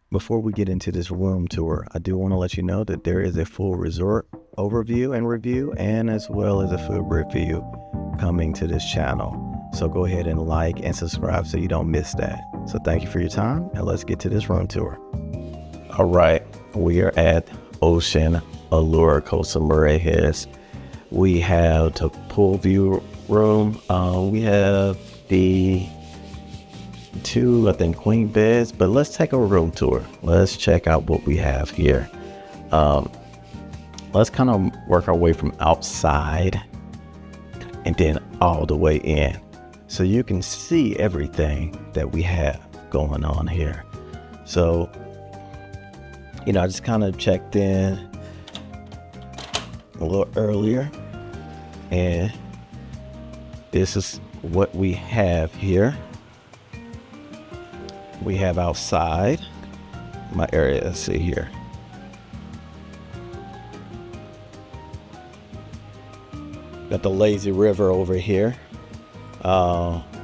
Before we get into this room tour, I do want to let you know that there is a full resort overview and review, and as well as a food review coming to this channel. So go ahead and like and subscribe so you don't miss that. So thank you for your time, and let's get to this room tour. All right, we are at Ocean Allure Costa Mujeres. We have the pool view room. We have the two, I think, queen beds, but let's take a room tour. Let's check out what we have here. Let's kind of work our way from outside and then all the way in, so you can see everything that we have going on here. So, I just kind of checked in a little earlier, and this is what we have here. We have outside my area. Let's see here. Got the lazy river over here.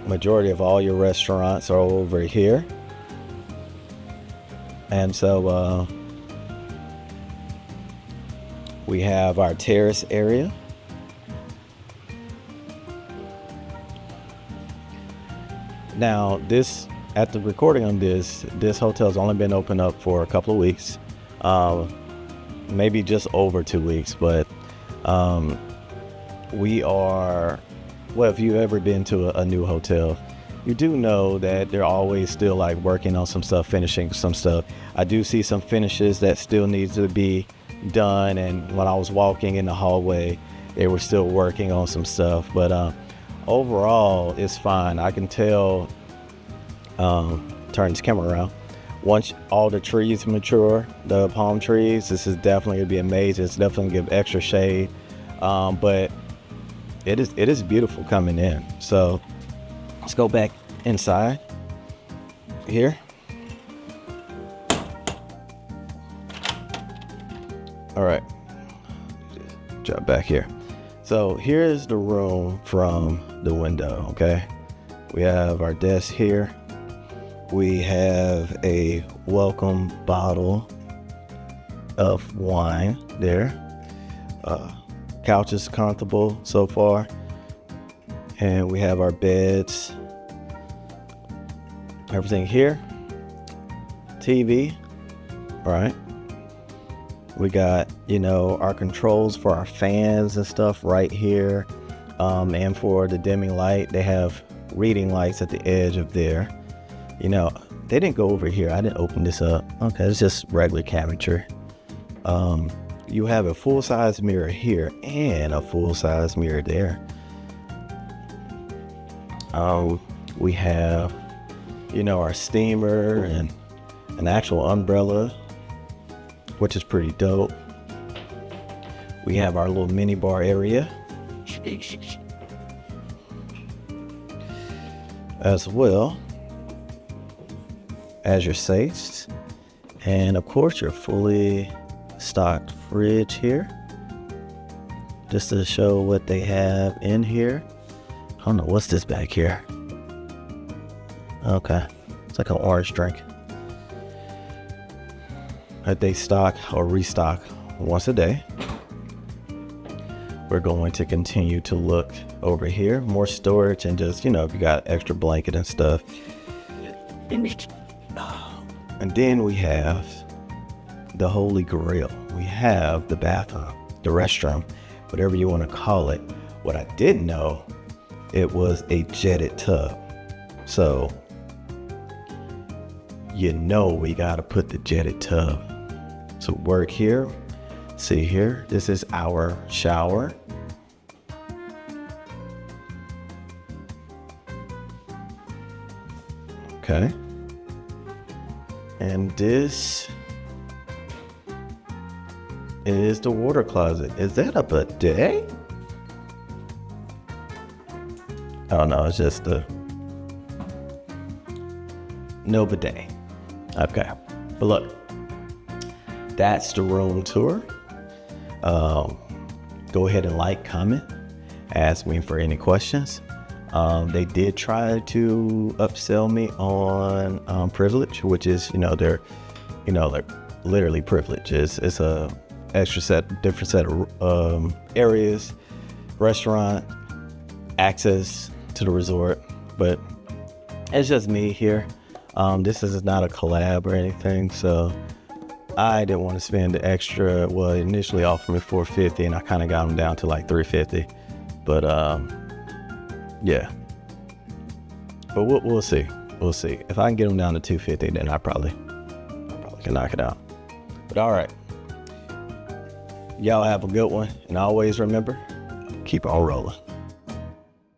Majority of all your restaurants are over here. And so we have our terrace area. Now, at the recording on this hotel's only been open up for a couple of weeks, maybe just over 2 weeks, but we are, well, if you've ever been to a new hotel, you do know that they're always still like working on some stuff, finishing some stuff. I do see some finishes that still needs to be done, and when I was walking in the hallway, they were still working on some stuff, but overall it's fine. I can tell, turn this camera around, once all the trees mature, the palm trees, this is definitely gonna be amazing. It's definitely gonna give extra shade, but it is beautiful coming in. So let's go back inside here. All right, drop back here. So here's the room from the window. Okay, we have our desk here. We have a welcome bottle of wine there. Couch is comfortable so far, and we have our beds, everything here. TV, all right. We got, our controls for our fans and stuff right here, and for the dimming light, they have reading lights at the edge of there. They didn't go over here. I didn't open this up. Okay, it's just regular cabinetry. You have a full-size mirror here and a full-size mirror there. We have, our steamer and an actual umbrella, which is pretty dope. We have our little mini bar area as well as your safes, and of course your fully stocked fridge here, just to show what they have in here. I don't know what's this back here. Okay, it's like an orange drink that they stock or restock once a day. We're going to continue to look over here, more storage, and just, if you got extra blanket and stuff. And then we have the holy grail. We have the bathroom, the restroom, whatever you want to call it. What I didn't know, it was a jetted tub. So, we got to put the jetted tub to work here. See here, this is our shower. Okay. And this is the water closet. Is that a bidet? Oh no, it's just no bidet. Okay, but look, that's the room tour. Go ahead and like, comment, ask me for any questions. They did try to upsell me on privilege, which is, their like literally privilege. It's a different set of areas, restaurant, access to the resort, but it's just me here. This is not a collab or anything, so I didn't want to spend the extra. Well, initially offered me $450, and I kind of got them down to like $350. But yeah. But we'll see. We'll see. If I can get them down to $250, then I probably can knock it out. But all right. Y'all have a good one, and always remember, keep on rolling.